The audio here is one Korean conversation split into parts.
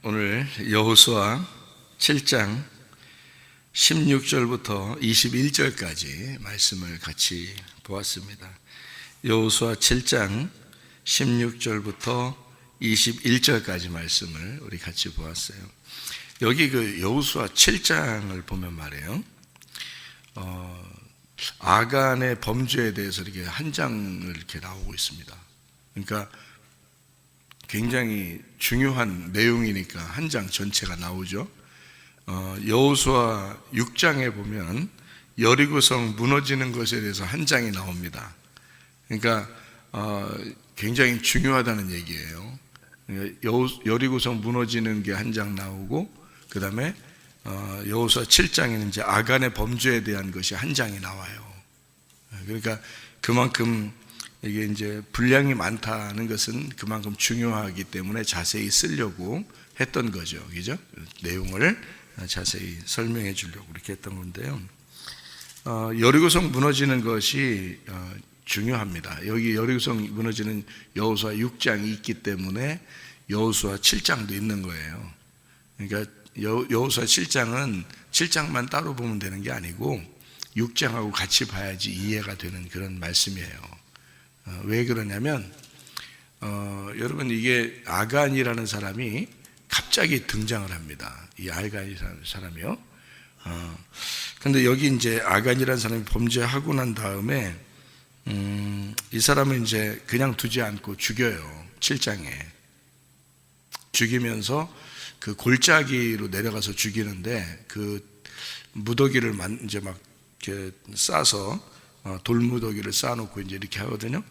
오늘 여호수아 7장 16절부터 21절까지 말씀을 같이 보았습니다. 여호수아 7장 16절부터 21절까지 말씀을 우리 같이 보았어요. 여기 그 여호수아 7장을 보면 말이에요, 아간의 범죄에 대해서 이렇게 한 장을 이렇게 나오고 있습니다. 그러니까 굉장히 중요한 내용이니까 한 장 전체가 나오죠. 여호수아 6장에 보면 여리고성 무너지는 것에 대해서 한 장이 나옵니다. 그러니까 굉장히 중요하다는 얘기예요. 여리고성 무너지는 게 한 장 나오고, 그 다음에 여호수아 7장에는 이제 아간의 범죄에 대한 것이 한 장이 나와요. 그러니까 그만큼 이게 이제 분량이 많다는 것은 그만큼 중요하기 때문에 자세히 쓰려고 했던 거죠. 그죠? 내용을 자세히 설명해 주려고 그렇게 했던 건데요. 여리고성 무너지는 것이 중요합니다. 여기 여리고성 무너지는 여호수아 6장이 있기 때문에 여호수아 7장도 있는 거예요. 그러니까 여호수아 7장은 7장만 따로 보면 되는 게 아니고 6장하고 같이 봐야지 이해가 되는 그런 말씀이에요. 왜 그러냐면 여러분, 이게 아간이라는 사람이 갑자기 등장을 합니다. 이 아간이라는 사람이요. 근데 여기 이제 아간이라는 사람이 범죄하고 난 다음에 이 사람은 이제 그냥 두지 않고 죽여요. 7장에 죽이면서 그 골짜기로 내려가서 죽이는데, 그 무더기를 이제 막 이렇게 싸서 돌무더기를 쌓아놓고 이제 이렇게 하거든요.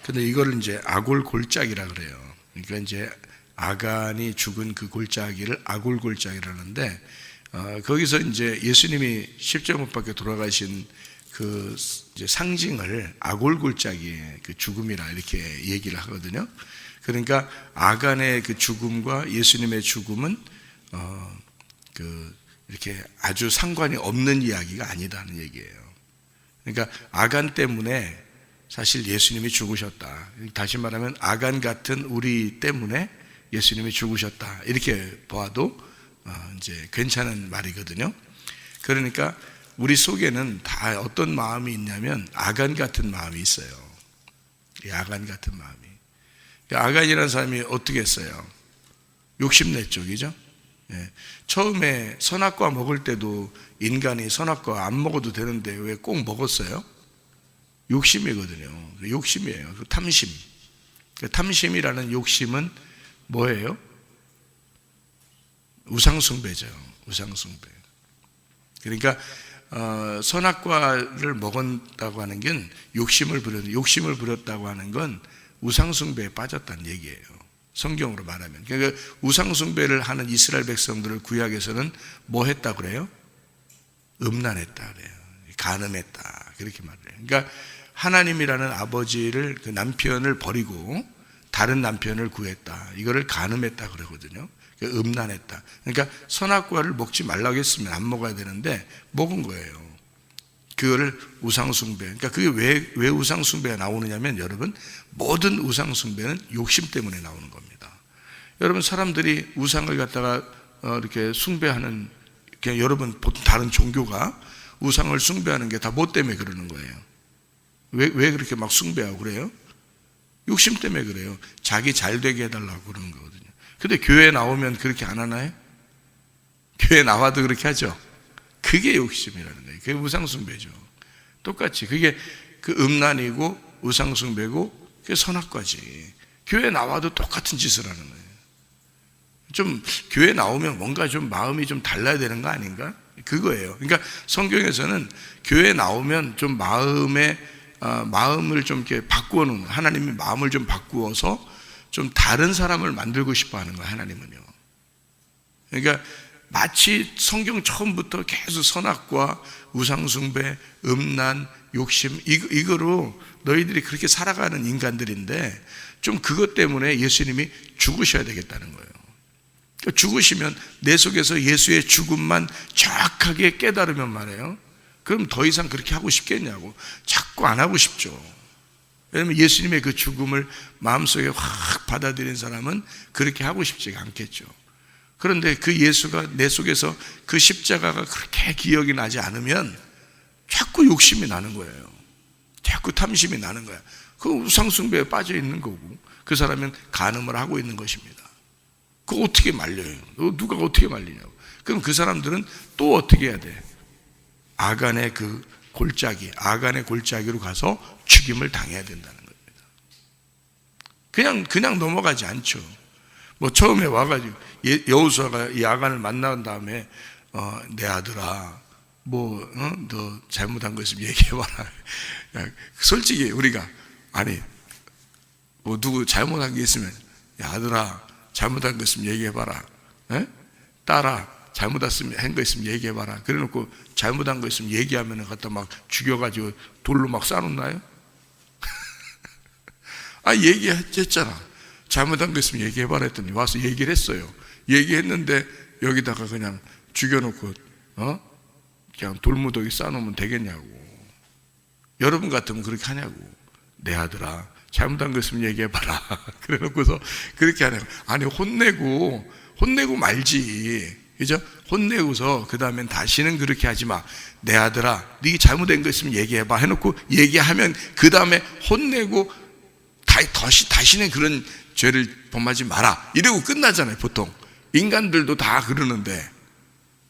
근데 이거를 이제 아골 골짜기라 그래요. 그러니까 이제 아간이 죽은 그 골짜기를 아골 골짜기라는데, 거기서 이제 예수님이 십자가 못 박혀 돌아가신 그 이제 상징을 아골 골짜기의 그 죽음이라 이렇게 얘기를 하거든요. 그러니까 아간의 그 죽음과 예수님의 죽음은 이렇게 아주 상관이 없는 이야기가 아니다는 얘기예요. 그러니까 아간 때문에 사실 예수님이 죽으셨다. 다시 말하면 아간 같은 우리 때문에 예수님이 죽으셨다. 이렇게 보아도 이제 괜찮은 말이거든요. 그러니까 우리 속에는 다 어떤 마음이 있냐면 아간 같은 마음이 있어요. 이 아간 같은 마음이. 아간이라는 사람이 어떻게 했어요? 욕심냈죠, 그죠? 예. 처음에 선악과 먹을 때도 인간이 선악과 안 먹어도 되는데 왜 꼭 먹었어요? 욕심이거든요. 욕심이에요. 탐심. 탐심이라는 욕심은 뭐예요? 우상숭배죠. 우상숭배. 그러니까 선악과를 먹었다고 하는 건 욕심을 부렸다고 하는 건 우상숭배에 빠졌다는 얘기예요. 성경으로 말하면. 그러니까 우상숭배를 하는 이스라엘 백성들을 구약에서는 뭐 했다 그래요? 음란했다 그래요. 간음했다. 그렇게 말해요. 그러니까 하나님이라는 아버지를, 그 남편을 버리고 다른 남편을 구했다. 이거를 간음했다 그러거든요. 음란했다. 그러니까 선악과를 먹지 말라고 했으면 안 먹어야 되는데 먹은 거예요. 그거를 우상숭배. 그러니까 그게 왜 우상숭배가 나오느냐면, 여러분, 모든 우상숭배는 욕심 때문에 나오는 겁니다. 여러분, 사람들이 우상을 갖다가 이렇게 숭배하는, 그냥 여러분 다른 종교가 우상을 숭배하는 게 다 뭐 때문에 그러는 거예요? 왜 그렇게 막 숭배하고 그래요? 욕심 때문에 그래요. 자기 잘 되게 해달라고 그러는 거거든요. 근데 교회 나오면 그렇게 안 하나요? 교회 나와도 그렇게 하죠. 그게 욕심이라는 거예요. 그게 우상숭배죠. 똑같이 그게 그 음란이고 우상숭배고 그게 선악과지. 교회 나와도 똑같은 짓을 하는 거예요. 좀 교회 나오면 뭔가 좀 마음이 좀 달라야 되는 거 아닌가? 그거예요. 그러니까 성경에서는 교회 나오면 좀 마음을 좀 이렇게 바꾸어 놓는, 하나님이 마음을 좀 바꾸어서 좀 다른 사람을 만들고 싶어 하는 거예요, 하나님은요. 그러니까 마치 성경 처음부터 계속 선악과 우상숭배, 음란, 욕심, 이거로 너희들이 그렇게 살아가는 인간들인데, 좀 그것 때문에 예수님이 죽으셔야 되겠다는 거예요. 그러니까 죽으시면 내 속에서 예수의 죽음만 정확하게 깨달으면 말이에요, 그럼 더 이상 그렇게 하고 싶겠냐고. 자꾸 안 하고 싶죠. 왜냐하면 예수님의 그 죽음을 마음속에 확 받아들인 사람은 그렇게 하고 싶지가 않겠죠. 그런데 그 예수가 내 속에서 그 십자가가 그렇게 기억이 나지 않으면 자꾸 욕심이 나는 거예요. 자꾸 탐심이 나는 거야. 그 우상숭배에 빠져 있는 거고, 그 사람은 간음을 하고 있는 것입니다. 그거 어떻게 말려요? 누가 어떻게 말리냐고. 그럼 그 사람들은 또 어떻게 해야 돼? 아간의 그 골짜기, 아간의 골짜기로 가서 죽임을 당해야 된다는 겁니다. 그냥 넘어가지 않죠. 뭐 처음에 와가지고 여호수아가 이 아간을 만난 다음에 내 아들아, 너 잘못한 거 있으면 얘기해봐라. 솔직히 우리가 누구 잘못한 게 있으면, 야, 아들아 잘못한 거 있으면 얘기해봐라. 딸아 잘못한 거 있으면 얘기해봐라. 그래놓고 잘못한 거 있으면 얘기하면 갖다 막 죽여가지고 돌로 막 싸놓나요? 얘기했잖아. 잘못한 거 있으면 얘기해봐라 했더니 와서 얘기를 했어요. 얘기했는데 여기다가 그냥 죽여놓고 그냥 돌무더기 싸놓으면 되겠냐고. 여러분 같으면 그렇게 하냐고. 내 아들아 잘못한 거 있으면 얘기해봐라. 그래놓고서 그렇게 하냐고. 혼내고 말지. 그죠? 혼내고서 그 다음엔 다시는 그렇게 하지 마. 내 아들아 네 잘못된 거 있으면 얘기해봐 해놓고 얘기하면 그 다음에 혼내고 다시는 그런 죄를 범하지 마라 이러고 끝나잖아요. 보통 인간들도 다 그러는데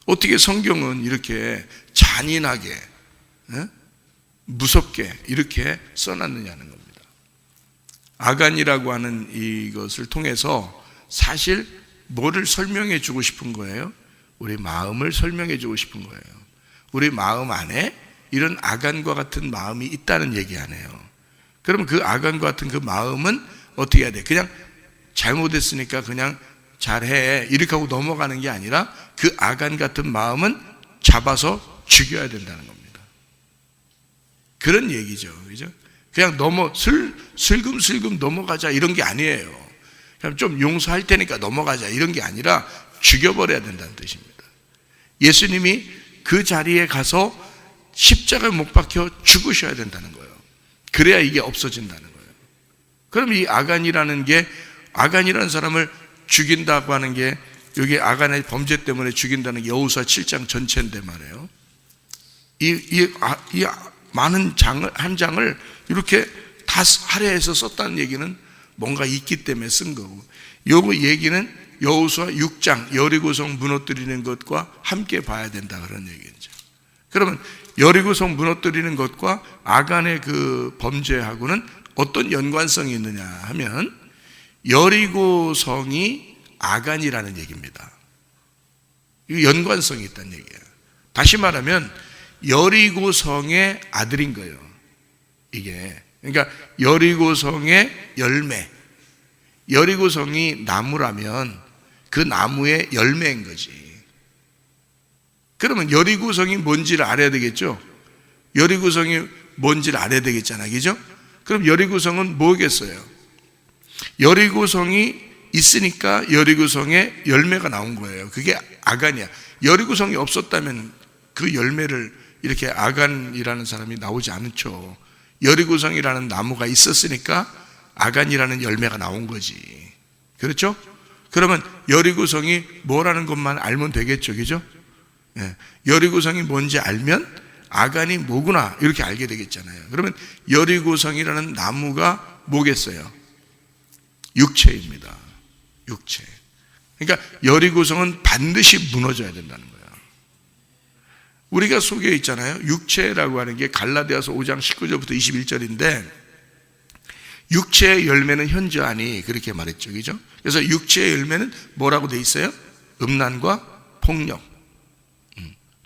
어떻게 성경은 이렇게 잔인하게 무섭게 이렇게 써놨느냐는 겁니다. 아간이라고 하는 이것을 통해서 사실 뭐를 설명해 주고 싶은 거예요? 우리 마음을 설명해 주고 싶은 거예요. 우리 마음 안에 이런 아간과 같은 마음이 있다는 얘기 아니에요. 그러면 그 아간과 같은 그 마음은 어떻게 해야 돼? 그냥 잘못했으니까 그냥 잘해 이렇게 하고 넘어가는 게 아니라 그 아간 같은 마음은 잡아서 죽여야 된다는 겁니다. 그런 얘기죠. 그죠? 그냥 슬금슬금 넘어가자 이런 게 아니에요. 그냥 좀 용서할 테니까 넘어가자 이런 게 아니라 죽여버려야 된다는 뜻입니다. 예수님이 그 자리에 가서 십자가에 못 박혀 죽으셔야 된다는 거예요. 그래야 이게 없어진다는 거예요. 그럼 이 아간이라는 사람을 죽인다고 하는 게, 여기 아간의 범죄 때문에 죽인다는 게 여호수아 7장 전체인데 말이에요. 이 많은 한 장을 이렇게 다 할애해서 썼다는 얘기는 뭔가 있기 때문에 쓴 거고, 요 얘기는 여호수아 6장 여리고성 무너뜨리는 것과 함께 봐야 된다 그런 얘기죠. 그러면 여리고성 무너뜨리는 것과 아간의 그 범죄하고는 어떤 연관성이 있느냐 하면 여리고성이 아간이라는 얘기입니다. 연관성이 있다는 얘기예요. 다시 말하면 여리고성의 아들인 거예요. 이게 그러니까 여리고성의 열매, 여리고성이 나무라면 그 나무의 열매인 거지. 그러면 여리고성이 뭔지를 알아야 되겠죠. 여리고성이 뭔지를 알아야 되겠잖아요. 그죠? 그럼 여리고성은 뭐겠어요? 여리고성이 있으니까 여리고성에 열매가 나온 거예요. 그게 아간이야. 여리고성이 없었다면 그 열매를 이렇게 아간이라는 사람이 나오지 않죠. 여리고성이라는 나무가 있었으니까 아간이라는 열매가 나온 거지. 그렇죠? 그러면 여리고성이 뭐라는 것만 알면 되겠죠. 그죠? 여리고성이 뭔지 알면 아간이 뭐구나 이렇게 알게 되겠잖아요. 그러면 여리고성이라는 나무가 뭐겠어요? 육체입니다. 육체. 그러니까 여리고성은 반드시 무너져야 된다는 거예요. 우리가 속에 있잖아요. 육체라고 하는 게 갈라디아서 5장 19절부터 21절인데 육체의 열매는 현저하니 그렇게 말했죠. 그죠? 그래서 육체의 열매는 뭐라고 돼 있어요? 음란과 폭력,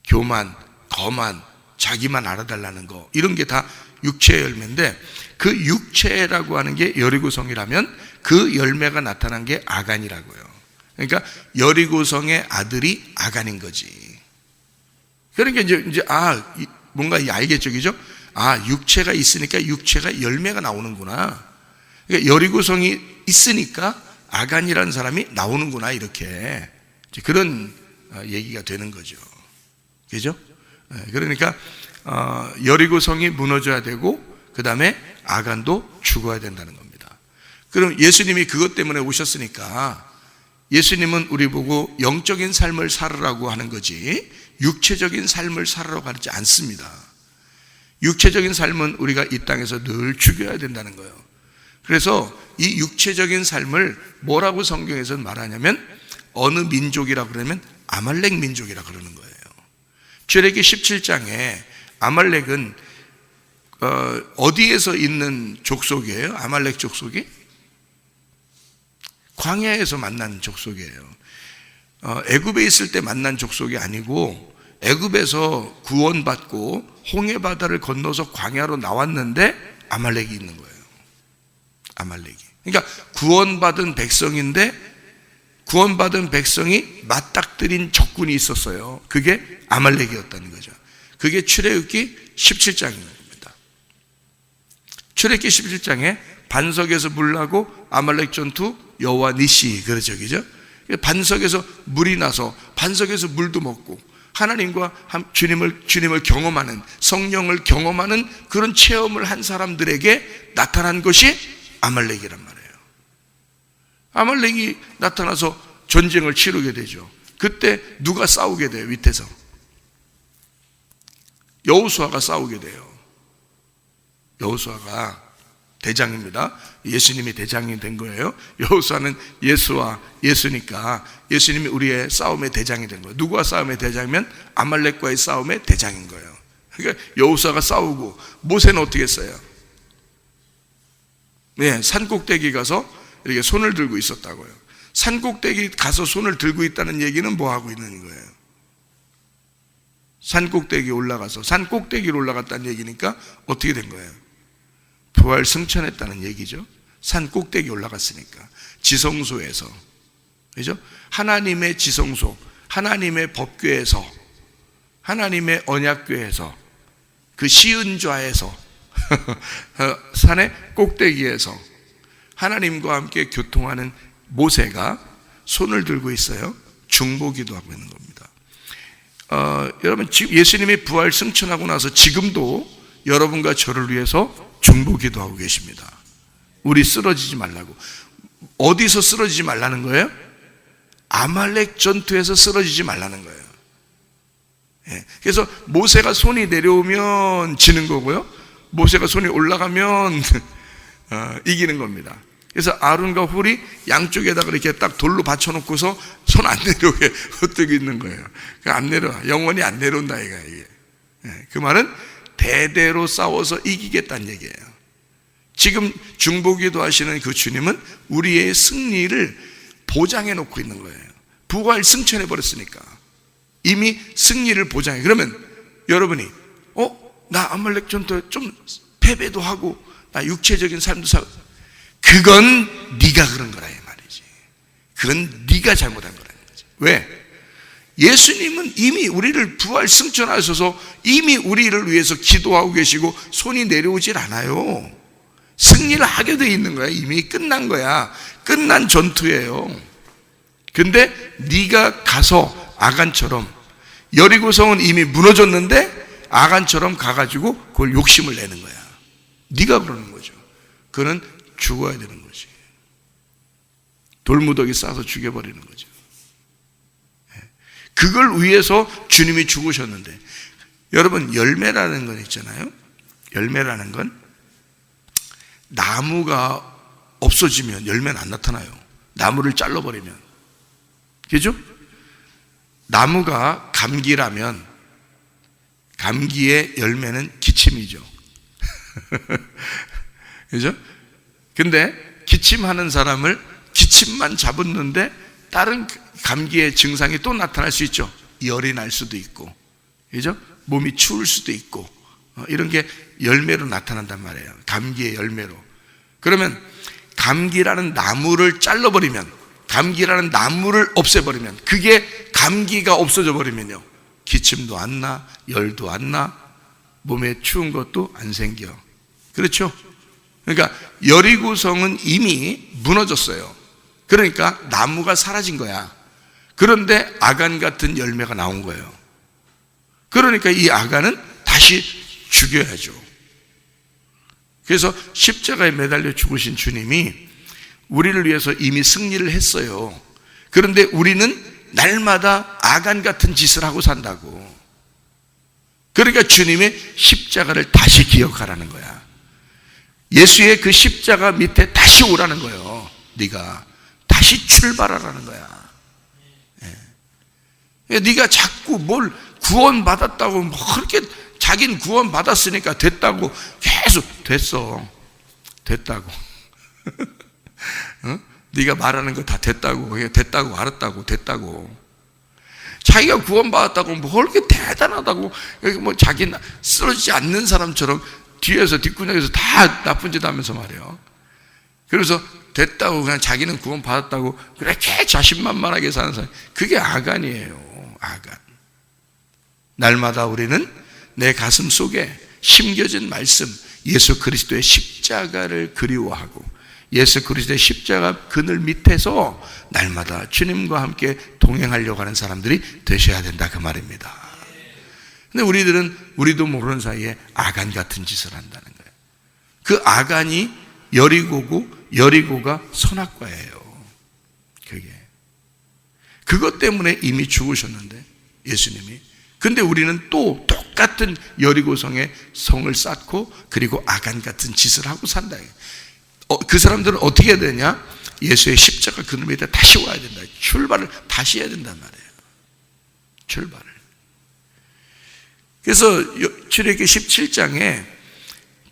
교만, 거만, 자기만 알아달라는 거 이런 게 다 육체의 열매인데 그 육체라고 하는 게 여리고성이라면 그 열매가 나타난 게 아간이라고요. 그러니까 여리고성의 아들이 아간인 거지. 그러니까 이제 뭔가 알겠죠, 그죠? 육체가 있으니까 육체가 열매가 나오는구나. 그러니까 여리고성이 있으니까 아간이라는 사람이 나오는구나 이렇게 그런 얘기가 되는 거죠. 그죠? 그러니까 여리고성이 무너져야 되고 그 다음에 아간도 죽어야 된다는 겁니다. 그럼 예수님이 그것 때문에 오셨으니까 예수님은 우리 보고 영적인 삶을 살으라고 하는 거지 육체적인 삶을 살으라고 하지 않습니다. 육체적인 삶은 우리가 이 땅에서 늘 죽여야 된다는 거예요. 그래서 이 육체적인 삶을 뭐라고 성경에서는 말하냐면 어느 민족이라고 그러면 아말렉 민족이라고 그러는 거예요. 출애굽기 17장에 아말렉은 어디에서 있는 족속이에요? 아말렉 족속이? 광야에서 만난 족속이에요. 애굽에 있을 때 만난 족속이 아니고 애굽에서 구원받고 홍해바다를 건너서 광야로 나왔는데 아말렉이 있는 거예요. 아말렉이. 그러니까 구원받은 백성인데 구원받은 백성이 맞닥뜨린 적군이 있었어요. 그게 아말렉이었다는 거죠. 그게 출애굽기 17장입니다. 출애굽기 17장에 반석에서 물 나고 아말렉 전투 여호와 니시 그러죠, 그죠? 반석에서 물이 나서 반석에서 물도 먹고 하나님과 주님을 경험하는 성령을 경험하는 그런 체험을 한 사람들에게 나타난 것이 아말렉이란 말이에요. 아말렉이 나타나서 전쟁을 치르게 되죠. 그때 누가 싸우게 돼요? 밑에서 여호수아가 싸우게 돼요. 여호수아가 대장입니다. 예수님이 대장이 된 거예요. 여호수아는 예수니까 예수님이 우리의 싸움의 대장이 된 거예요. 누구와 싸움의 대장이면 아말렉과의 싸움의 대장인 거예요. 그러니까 여호수아가 싸우고 모세는 어떻게 했어요? 네, 산꼭대기 가서 이렇게 손을 들고 있었다고요. 산꼭대기 가서 손을 들고 있다는 얘기는 뭐 하고 있는 거예요? 산꼭대기 올라가서 산꼭대기로 올라갔다는 얘기니까 어떻게 된 거예요? 부활 승천했다는 얘기죠. 산 꼭대기 올라갔으니까 지성소에서, 그죠? 하나님의 지성소, 하나님의 법궤에서, 하나님의 언약궤에서, 그 시은좌에서 산의 꼭대기에서 하나님과 함께 교통하는 모세가 손을 들고 있어요. 중보기도 하고 있는 겁니다. 여러분, 예수님이 부활 승천하고 나서 지금도 여러분과 저를 위해서 중보기도 하고 계십니다. 우리 쓰러지지 말라고. 어디서 쓰러지지 말라는 거예요? 아말렉 전투에서 쓰러지지 말라는 거예요. 그래서 모세가 손이 내려오면 지는 거고요, 모세가 손이 올라가면 이기는 겁니다. 그래서 아론과 훌이 양쪽에다가 이렇게 딱 돌로 받쳐놓고서 손 안 내려오게 흩뜨고 있는 거예요. 안 내려와. 영원히 안 내려온다 이게. 그 말은 대대로 싸워서 이기겠다는 얘기예요. 지금 중보기도 하시는 그 주님은 우리의 승리를 보장해 놓고 있는 거예요. 부활 승천해 버렸으니까 이미 승리를 보장해. 그러면 여러분이 나 아말렉 전투 좀 패배도 하고 나 육체적인 삶도 살고, 그건 네가 그런 거라 이 말이지. 그건 네가 잘못한 거라는 거지. 왜? 예수님은 이미 우리를 부활 승천하셔서 이미 우리를 위해서 기도하고 계시고 손이 내려오질 않아요. 승리를 하게 돼 있는 거야. 이미 끝난 거야. 끝난 전투예요. 근데 네가 가서 아간처럼, 여리고성은 이미 무너졌는데 아간처럼 가가지고 그걸 욕심을 내는 거야. 네가 그러는 거죠. 그는 죽어야 되는 거지. 돌무더기 싸서 죽여버리는 거죠. 그걸 위해서 주님이 죽으셨는데, 여러분, 열매라는 건 있잖아요. 열매라는 건 나무가 없어지면 열매는 안 나타나요. 나무를 잘라버리면. 그죠? 나무가 감기라면 감기의 열매는 기침이죠. 그죠? 근데 기침하는 사람을 기침만 잡았는데 다른 감기의 증상이 또 나타날 수 있죠. 열이 날 수도 있고, 그죠? 몸이 추울 수도 있고, 이런 게 열매로 나타난단 말이에요. 감기의 열매로. 그러면 감기라는 나무를 잘라버리면, 감기라는 나무를 없애버리면, 그게 감기가 없어져 버리면요, 기침도 안 나, 열도 안 나, 몸에 추운 것도 안 생겨. 그렇죠? 그러니까 여리고성은 이미 무너졌어요. 그러니까 나무가 사라진 거야. 그런데 아간 같은 열매가 나온 거예요. 그러니까 이 아간은 다시 죽여야죠. 그래서 십자가에 매달려 죽으신 주님이 우리를 위해서 이미 승리를 했어요. 그런데 우리는 날마다 아간 같은 짓을 하고 산다고. 그러니까 주님의 십자가를 다시 기억하라는 거야. 예수의 그 십자가 밑에 다시 오라는 거예요. 네가 다시 출발하라는 거야. 네가 자꾸 뭘 구원받았다고 그렇게 자기는 구원받았으니까 됐다고 계속 됐다고 네가 말하는 거 다 됐다고 알았다고 됐다고 자기가 구원받았다고 뭐 그렇게 대단하다고 여기 뭐 자기는 쓰러지지 않는 사람처럼 뒤에서 뒷구녕에서 다 나쁜 짓 하면서 말이에요. 그래서 됐다고 그냥 자기는 구원받았다고 그렇게 자신만만하게 사는 사람, 그게 아간이에요. 아간. 날마다 우리는 내 가슴 속에 심겨진 말씀, 예수 그리스도의 십자가를 그리워하고 예수 그리스도의 십자가 그늘 밑에서 날마다 주님과 함께 동행하려고 하는 사람들이 되셔야 된다, 그 말입니다. 근데 우리도 모르는 사이에 아간 같은 짓을 한다는 거예요. 그 아간이 여리고고 여리고가 선악과예요. 그것 때문에 이미 죽으셨는데 예수님이. 근데 우리는 또 똑같은 여리고성에 성을 쌓고 그리고 아간 같은 짓을 하고 산다. 그 사람들은 어떻게 해야 되냐? 예수의 십자가 그늘 밑에 다시 와야 된다. 출발을 다시 해야 된단 말이에요. 출발을. 그래서 출애굽기 17장에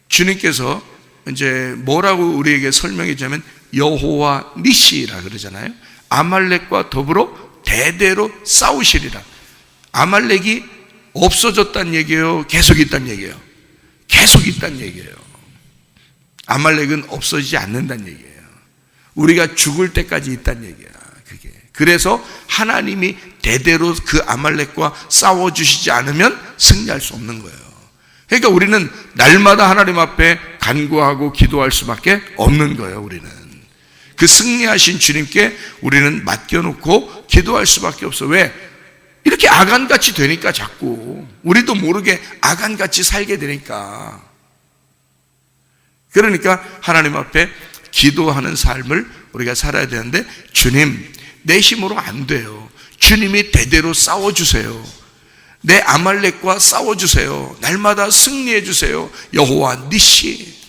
주님께서 이제 뭐라고 우리에게 설명해 주냐면 여호와 니시라 그러잖아요. 아말렉과 더불어 대대로 싸우시리라. 아말렉이 없어졌다는 얘기예요? 계속 있다는 얘기예요? 계속 있다는 얘기예요. 아말렉은 없어지지 않는다는 얘기예요. 우리가 죽을 때까지 있다는 얘기야, 그게. 그래서 하나님이 대대로 그 아말렉과 싸워주시지 않으면 승리할 수 없는 거예요. 그러니까 우리는 날마다 하나님 앞에 간구하고 기도할 수밖에 없는 거예요, 우리는. 그 승리하신 주님께 우리는 맡겨놓고 기도할 수밖에 없어. 왜? 이렇게 아간같이 되니까 자꾸 우리도 모르게 아간같이 살게 되니까. 그러니까 하나님 앞에 기도하는 삶을 우리가 살아야 되는데, 주님, 내 힘으로 안 돼요. 주님이 대대로 싸워주세요. 내 아말렉과 싸워주세요. 날마다 승리해 주세요. 여호와 니시.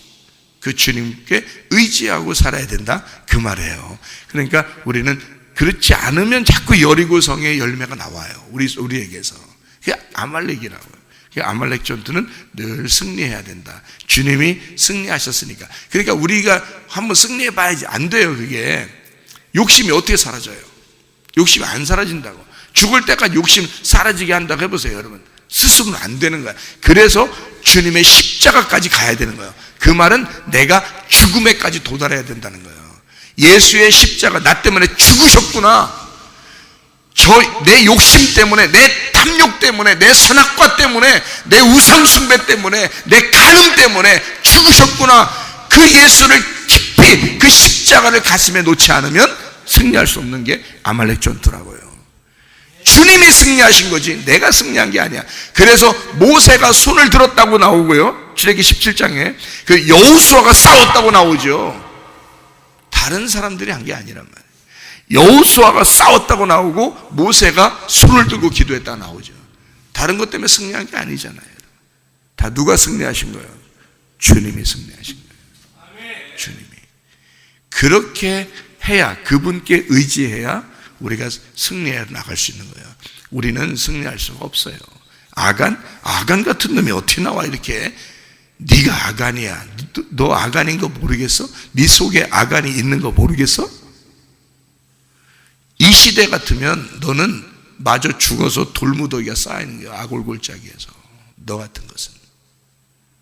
그 주님께 의지하고 살아야 된다, 그 말이에요. 그러니까 우리는 그렇지 않으면 자꾸 여리고성의 열매가 나와요, 우리에게서. 그게 아말렉이라고요. 아말렉 전투는 늘 승리해야 된다. 주님이 승리하셨으니까. 그러니까 우리가 한번 승리해 봐야지. 안 돼요, 그게. 욕심이 어떻게 사라져요? 욕심이 안 사라진다고. 죽을 때까지 욕심 사라지게 한다고 해보세요, 여러분. 스스로는 안 되는 거야. 그래서 주님의 십자가까지 가야 되는 거예요. 그 말은 내가 죽음에까지 도달해야 된다는 거예요. 예수의 십자가, 나 때문에 죽으셨구나. 내 욕심 때문에, 내 탐욕 때문에, 내 선악과 때문에, 내 우상숭배 때문에, 내 간음 때문에 죽으셨구나. 그 예수를 깊이, 그 십자가를 가슴에 놓지 않으면 승리할 수 없는 게 아말렉 전투라고요. 주님이 승리하신 거지 내가 승리한 게 아니야. 그래서 모세가 손을 들었다고 나오고요, 출애굽기 17장에 그 여호수아가 싸웠다고 나오죠. 다른 사람들이 한 게 아니란 말이에요. 여호수아가 싸웠다고 나오고 모세가 손을 들고 기도했다고 나오죠. 다른 것 때문에 승리한 게 아니잖아요. 다 누가 승리하신 거예요? 주님이 승리하신 거예요. 주님이. 그렇게 해야, 그분께 의지해야 우리가 승리해 나갈 수 있는 거예요. 우리는 승리할 수가 없어요. 아간 같은 놈이 어떻게 나와 이렇게. 네가 아간이야. 너 아간인 거 모르겠어? 네 속에 아간이 있는 거 모르겠어? 이 시대 같으면 너는 마저 죽어서 돌무더기가 쌓이는 거야, 아골골짜기에서. 너 같은 것은.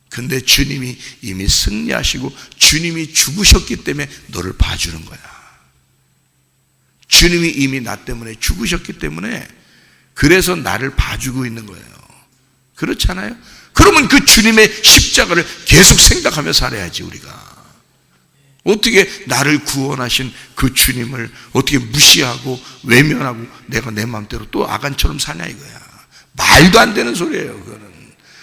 근데 주님이 이미 승리하시고 주님이 죽으셨기 때문에 너를 봐주는 거야. 주님이 이미 나 때문에 죽으셨기 때문에 그래서 나를 봐주고 있는 거예요. 그렇잖아요? 그러면 그 주님의 십자가를 계속 생각하며 살아야지, 우리가. 어떻게 나를 구원하신 그 주님을 어떻게 무시하고 외면하고 내가 내 마음대로 또 아간처럼 사냐 이거야. 말도 안 되는 소리예요, 그거는.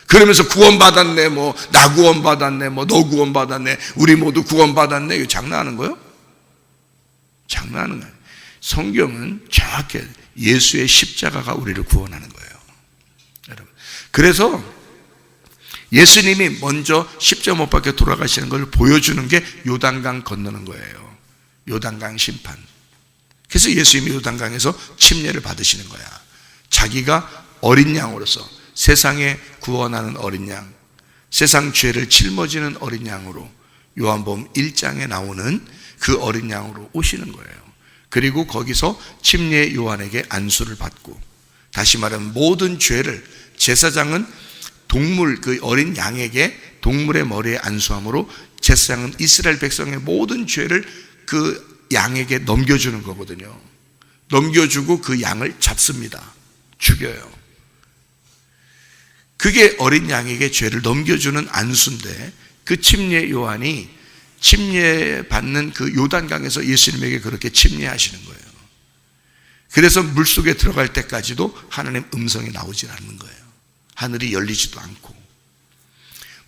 그러면서 구원받았네, 뭐 나 구원받았네, 뭐 너 구원받았네, 우리 모두 구원받았네. 이거 장난하는 거예요? 장난하는 거예요. 성경은 정확히 예수의 십자가가 우리를 구원하는 거예요. 여러분. 그래서 예수님이 먼저 십자가 못 박혀 돌아가시는 걸 보여주는 게 요단강 건너는 거예요. 요단강 심판. 그래서 예수님이 요단강에서 침례를 받으시는 거야. 자기가 어린 양으로서 세상에 구원하는 어린 양, 세상 죄를 짊어지는 어린 양으로 요한복음 1장에 나오는 그 어린 양으로 오시는 거예요. 그리고 거기서 침례 요한에게 안수를 받고, 다시 말하면 모든 죄를 제사장은 동물, 그 어린 양에게 동물의 머리에 안수함으로 제사장은 이스라엘 백성의 모든 죄를 그 양에게 넘겨주는 거거든요. 넘겨주고 그 양을 잡습니다. 죽여요. 그게 어린 양에게 죄를 넘겨주는 안수인데, 그 침례 요한이 침례 받는 그 요단강에서 예수님에게 그렇게 침례하시는 거예요. 그래서 물속에 들어갈 때까지도 하나님 음성이 나오질 않는 거예요. 하늘이 열리지도 않고.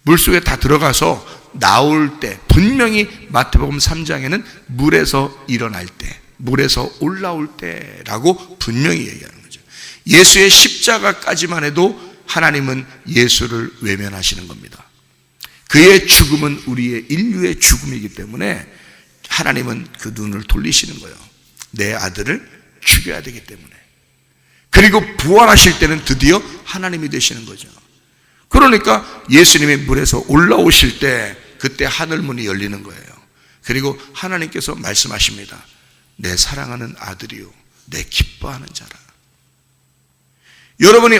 물속에 다 들어가서 나올 때, 분명히 마태복음 3장에는 물에서 일어날 때, 물에서 올라올 때라고 분명히 얘기하는 거죠. 예수의 십자가까지만 해도 하나님은 예수를 외면하시는 겁니다. 그의 죽음은 우리의 인류의 죽음이기 때문에 하나님은 그 눈을 돌리시는 거예요. 내 아들을 죽여야 되기 때문에. 그리고 부활하실 때는 드디어 하나님이 되시는 거죠. 그러니까 예수님이 물에서 올라오실 때 그때 하늘문이 열리는 거예요. 그리고 하나님께서 말씀하십니다. 내 사랑하는 아들이요, 내 기뻐하는 자라. 여러분이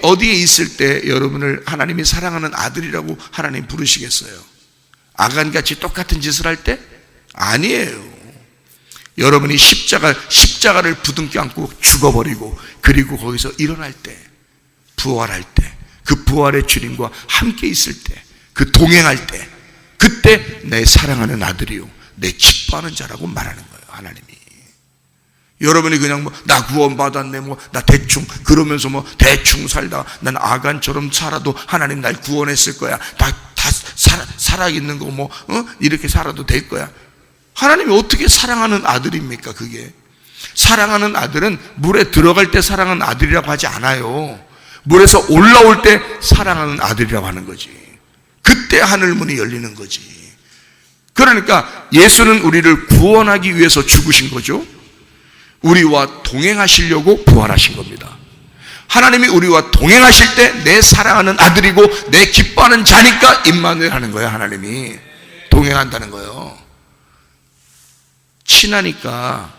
어디에 있을 때 여러분을 하나님이 사랑하는 아들이라고 하나님 부르시겠어요? 아간같이 똑같은 짓을 할 때? 아니에요. 여러분이 십자가를 부둥켜 안고 죽어버리고, 그리고 거기서 일어날 때, 부활할 때, 그 부활의 주님과 함께 있을 때, 그 동행할 때, 그때 내 사랑하는 아들이요, 내 기뻐하는 자라고 말하는 거예요, 하나님이. 여러분이 그냥 나 구원받았네, 나 대충, 그러면서 대충 살다, 난 아간처럼 살아도 하나님 날 구원했을 거야. 다 살아있는 거 이렇게 살아도 될 거야. 하나님이 어떻게 사랑하는 아들입니까, 그게? 사랑하는 아들은 물에 들어갈 때 사랑하는 아들이라고 하지 않아요. 물에서 올라올 때 사랑하는 아들이라고 하는 거지. 그때 하늘문이 열리는 거지. 그러니까 예수는 우리를 구원하기 위해서 죽으신 거죠. 우리와 동행하시려고 부활하신 겁니다. 하나님이 우리와 동행하실 때 내 사랑하는 아들이고 내 기뻐하는 자니까 임마누엘 하는 거예요. 하나님이 동행한다는 거예요. 친하니까,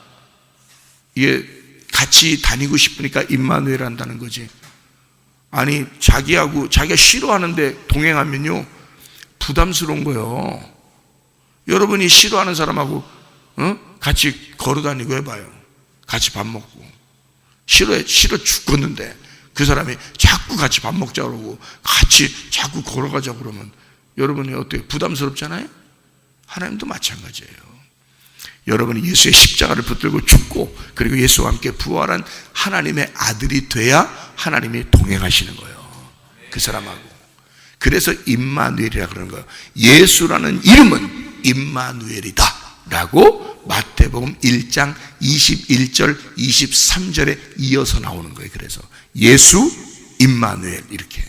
이게 같이 다니고 싶으니까 임마누엘 한다는 거지. 아니, 자기가 싫어하는데 동행하면요 부담스러운 거예요. 여러분이 싫어하는 사람하고 같이 걸어 다니고 해봐요. 같이 밥 먹고, 싫어 죽겠는데 그 사람이 자꾸 같이 밥 먹자 그러고 같이 자꾸 걸어가자 그러면 여러분이 어때요? 부담스럽잖아요? 하나님도 마찬가지예요. 여러분이 예수의 십자가를 붙들고 죽고, 그리고 예수와 함께 부활한 하나님의 아들이 돼야 하나님이 동행하시는 거예요, 그 사람하고. 그래서 임마누엘이라 그러는 거예요. 예수라는 이름은 임마누엘이다 라고 마태복음 1장 21절 23절에 이어서 나오는 거예요. 그래서 예수 임마누엘, 이렇게.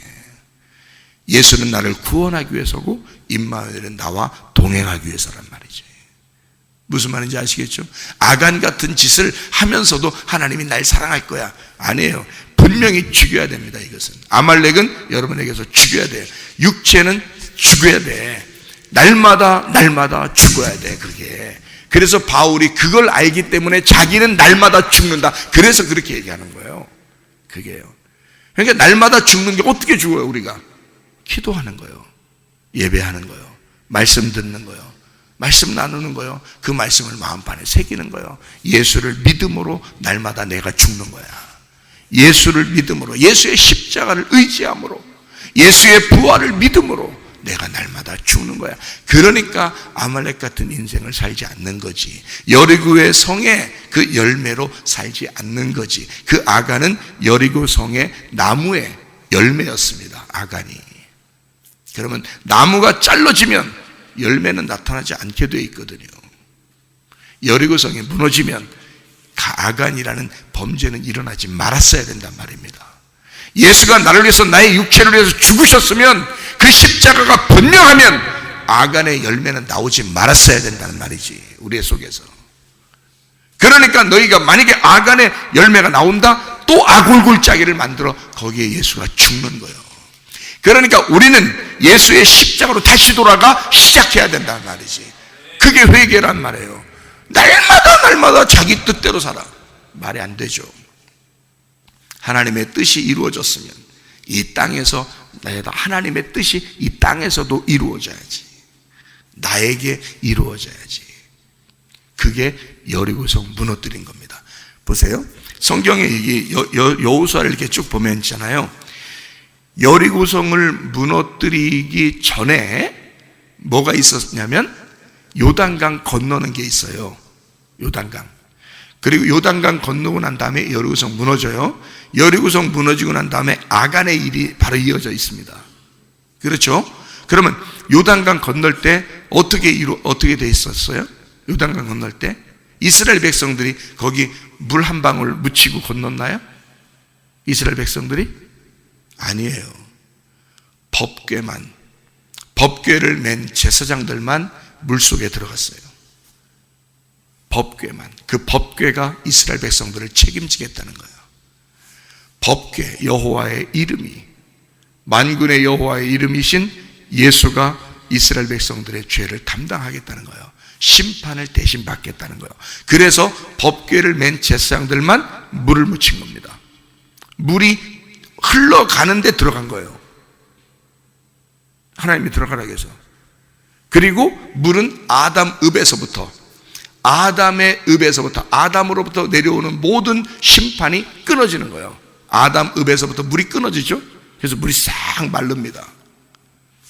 예수는 나를 구원하기 위해서고 임마누엘은 나와 동행하기 위해서란 말이지. 무슨 말인지 아시겠죠? 아간 같은 짓을 하면서도 하나님이 날 사랑할 거야, 아니에요. 분명히 죽여야 됩니다. 이것은 아말렉은 여러분에게서 죽여야 돼요. 육체는 죽여야 돼. 날마다 죽어야 돼, 그게. 그래서 바울이 그걸 알기 때문에 자기는 날마다 죽는다, 그래서 그렇게 얘기하는 거예요. 그게요. 그러니까 날마다 죽는 게 어떻게 죽어요? 우리가 기도하는 거예요, 예배하는 거예요, 말씀 듣는 거예요, 말씀 나누는 거예요, 그 말씀을 마음판에 새기는 거예요. 예수를 믿음으로 날마다 내가 죽는 거야. 예수를 믿음으로, 예수의 십자가를 의지함으로, 예수의 부활을 믿음으로 내가 날마다 죽는 거야. 그러니까 아말렉 같은 인생을 살지 않는 거지. 여리고의 성의 그 열매로 살지 않는 거지. 그 아간은 여리고 성의 나무의 열매였습니다, 아간이. 그러면 나무가 잘라지면 열매는 나타나지 않게 돼 있거든요. 여리고 성이 무너지면 아간이라는 범죄는 일어나지 말았어야 된단 말입니다. 예수가 나를 위해서, 나의 육체를 위해서 죽으셨으면, 그 십자가가 분명하면 아간의 열매는 나오지 말았어야 된다는 말이지, 우리 속에서. 그러니까 너희가 만약에 아간의 열매가 나온다, 또 아골골짜기를 만들어 거기에 예수가 죽는 거예요. 그러니까 우리는 예수의 십자가로 다시 돌아가 시작해야 된다는 말이지. 그게 회개란 말이에요. 날마다 자기 뜻대로 살아. 말이 안 되죠. 하나님의 뜻이 이루어졌으면 이 땅에서, 하나님의 뜻이 이 땅에서도 이루어져야지. 나에게 이루어져야지. 그게 여리고성 무너뜨린 겁니다. 보세요. 성경에 이게 여호수아를 이렇게 쭉 보면 있잖아요. 여리고성을 무너뜨리기 전에 뭐가 있었냐면 요단강 건너는 게 있어요. 요단강. 그리고 요단강 건너고 난 다음에 여리고성 무너져요. 여리고성 무너지고 난 다음에 아간의 일이 바로 이어져 있습니다. 그렇죠? 그러면 요단강 건널 때 어떻게 돼 있었어요? 요단강 건널 때 이스라엘 백성들이 거기 물 한 방울 묻히고 건넜나요? 이스라엘 백성들이? 아니에요. 법궤를 맨 제사장들만 물속에 들어갔어요. 법궤만. 그 법궤가 이스라엘 백성들을 책임지겠다는 거예요. 법궤, 여호와의 이름이, 만군의 여호와의 이름이신 예수가 이스라엘 백성들의 죄를 담당하겠다는 거예요. 심판을 대신 받겠다는 거예요. 그래서 법궤를 맨 제사장들만 물을 묻힌 겁니다. 물이 흘러가는데 들어간 거예요. 하나님이 들어가라고 해서. 그리고 물은 아담의 읍에서부터 아담으로부터 내려오는 모든 심판이 끊어지는 거예요. 아담 읍에서부터 물이 끊어지죠. 그래서 물이 싹 마릅니다.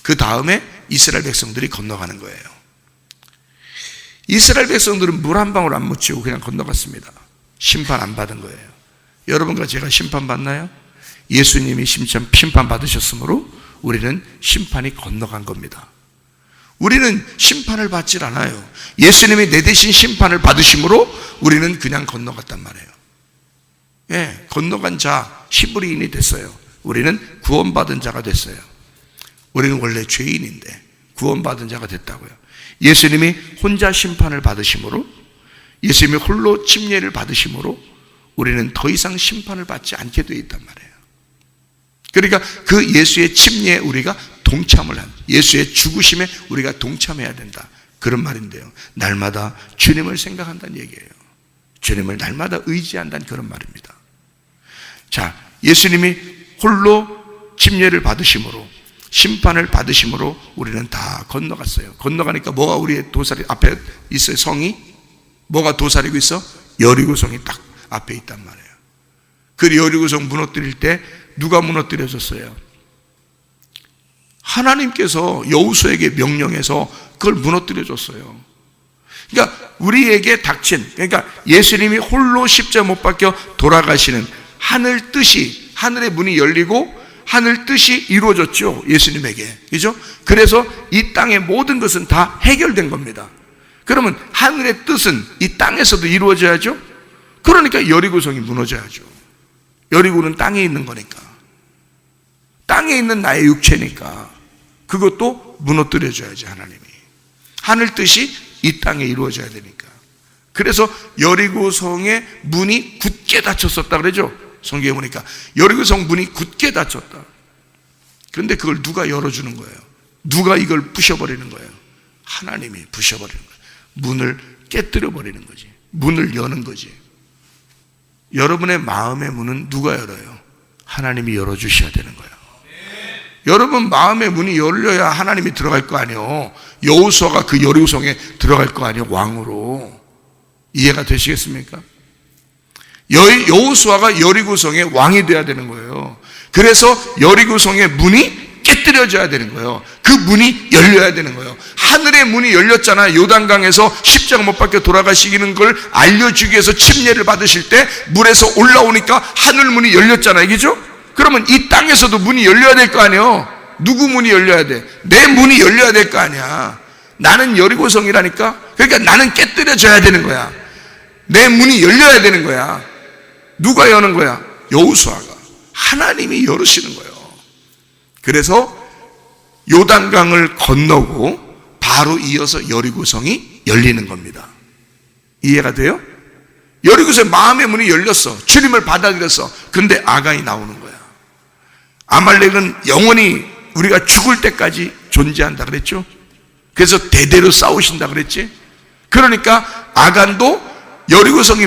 그 다음에 이스라엘 백성들이 건너가는 거예요. 이스라엘 백성들은 물 한 방울 안 묻히고 그냥 건너갔습니다. 심판 안 받은 거예요. 여러분과 제가 심판 받나요? 예수님이 심판 받으셨으므로 우리는 심판이 건너간 겁니다. 우리는 심판을 받질 않아요. 예수님이 내 대신 심판을 받으심으로 우리는 그냥 건너갔단 말이에요. 예, 건너간 자, 히브리인이 됐어요. 우리는 구원받은 자가 됐어요. 우리는 원래 죄인인데 구원받은 자가 됐다고요. 예수님이 혼자 심판을 받으심으로, 예수님이 홀로 침례를 받으심으로 우리는 더 이상 심판을 받지 않게 되어 있단 말이에요. 그러니까 그 예수의 침례에 우리가 동참을 한, 예수의 죽으심에 우리가 동참해야 된다, 그런 말인데요. 날마다 주님을 생각한다는 얘기예요. 주님을 날마다 의지한다는 그런 말입니다. 자, 예수님이 홀로 침례를 받으심으로, 심판을 받으심으로 우리는 다 건너갔어요. 건너가니까 뭐가 우리의 도살이 앞에 있어요? 성이 뭐가 도사리고 있어? 여리고성이 딱 앞에 있단 말이에요. 그 여리고성 무너뜨릴 때 누가 무너뜨려졌어요? 하나님께서 여호수아에게 명령해서 그걸 무너뜨려줬어요. 그러니까 우리에게 닥친, 그러니까 예수님이 홀로 십자가 못 박혀 돌아가시는 하늘 뜻이, 하늘의 문이 열리고 하늘 뜻이 이루어졌죠, 예수님에게. 그죠? 그래서 이 땅의 모든 것은 다 해결된 겁니다. 그러면 하늘의 뜻은 이 땅에서도 이루어져야죠. 그러니까 여리고성이 무너져야죠. 여리고는 땅에 있는 거니까, 땅에 있는 나의 육체니까 그것도 무너뜨려줘야지. 하나님이 하늘 뜻이 이 땅에 이루어져야 되니까. 그래서 여리고성의 문이 굳게 닫혔었다 그러죠. 성경에 보니까 여리고성 문이 굳게 닫혔다. 그런데 그걸 누가 열어주는 거예요? 누가 이걸 부셔버리는 거예요? 하나님이 부셔버리는 거예요. 문을 깨뜨려 버리는 거지. 문을 여는 거지. 여러분의 마음의 문은 누가 열어요? 하나님이 열어주셔야 되는 거예요. 여러분 마음의 문이 열려야 하나님이 들어갈 거 아니에요. 여호수아가 그 여리고성에 들어갈 거 아니에요, 왕으로. 이해가 되시겠습니까? 여호수아가 여리고성의 왕이 돼야 되는 거예요. 그래서 여리고성의 문이 깨뜨려져야 되는 거예요. 그 문이 열려야 되는 거예요. 하늘의 문이 열렸잖아요. 요단강에서 십자가 못 박혀 돌아가시는 걸 알려주기 위해서 침례를 받으실 때 물에서 올라오니까 하늘 문이 열렸잖아요. 그죠? 그러면 이 땅에서도 문이 열려야 될 거 아니에요. 누구 문이 열려야 돼? 내 문이 열려야 될 거 아니야. 나는 여리고성이라니까. 그러니까 나는 깨뜨려져야 되는 거야. 내 문이 열려야 되는 거야. 누가 여는 거야? 여호수아가. 하나님이 열으시는 거예요. 그래서 요단강을 건너고 바로 이어서 여리고성이 열리는 겁니다. 이해가 돼요? 여리고서의 마음의 문이 열렸어. 주님을 받아들였어. 그런데 아간이 나오는 거야. 아말렉은 영원히 우리가 죽을 때까지 존재한다 그랬죠. 그래서 대대로 싸우신다 그랬지. 그러니까 아간도 여리고성이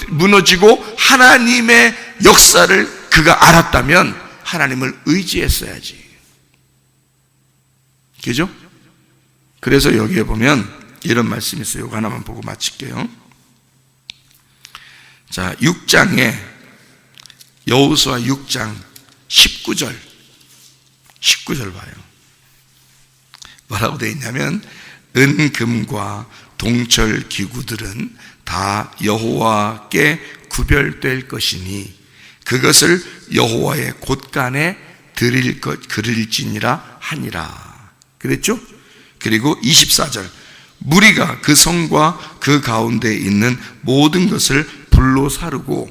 무너지고 하나님의 역사를 그가 알았다면 하나님을 의지했어야지. 그죠? 그래서 여기에 보면 이런 말씀이 있어요. 이거 하나만 보고 마칠게요. 자, 6장에 여호수아 6장 19절 봐요. 뭐라고 되어 있냐면 은금과 동철 기구들은 다 여호와께 구별될 것이니 그것을 여호와의 곳간에 드릴지니라 하니라. 그랬죠? 그리고 24절 무리가 그 성과 그 가운데 있는 모든 것을 불로 사르고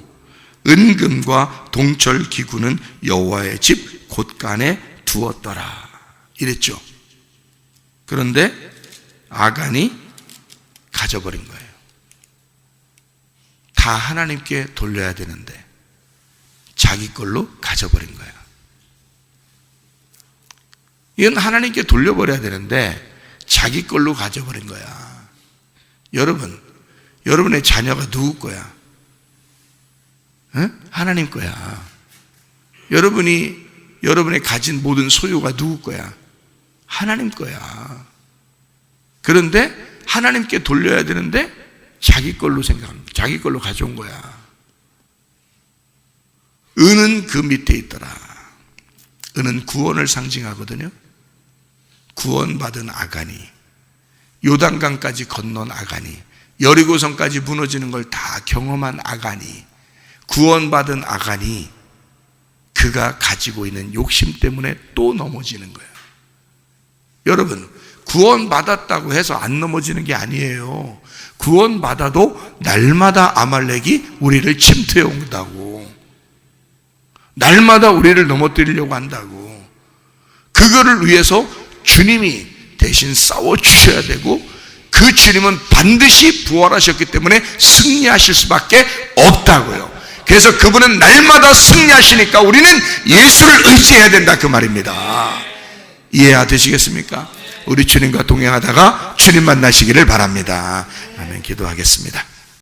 은금과 동철 기구는 여호와의 집 곳간에 두었더라. 이랬죠. 그런데 아간이 가져버린 거예요. 다 하나님께 돌려야 되는데 자기 걸로 가져버린 거예요. 이건 하나님께 돌려버려야 되는데 자기 걸로 가져버린 거야. 여러분, 여러분의 자녀가 누구 거야? 응? 하나님 거야. 여러분이 가진 모든 소유가 누구 거야? 하나님 거야. 그런데 하나님께 돌려야 되는데 자기 걸로 생각합니다. 자기 걸로 가져온 거야. 은은 그 밑에 있더라. 은은 구원을 상징하거든요. 구원받은 아간이, 요단강까지 건넌 아간이, 여리고성까지 무너지는 걸 다 경험한 아간이, 구원받은 아간이 그가 가지고 있는 욕심 때문에 또 넘어지는 거예요. 여러분, 구원받았다고 해서 안 넘어지는 게 아니에요. 구원받아도 날마다 아말렉이 우리를 침투해 온다고. 날마다 우리를 넘어뜨리려고 한다고. 그거를 위해서 주님이 대신 싸워주셔야 되고 그 주님은 반드시 부활하셨기 때문에 승리하실 수밖에 없다고요. 그래서 그분은 날마다 승리하시니까 우리는 예수를 의지해야 된다 그 말입니다. 이해되시겠습니까? 우리 주님과 동행하다가 주님 만나시기를 바랍니다. 아멘. 기도하겠습니다.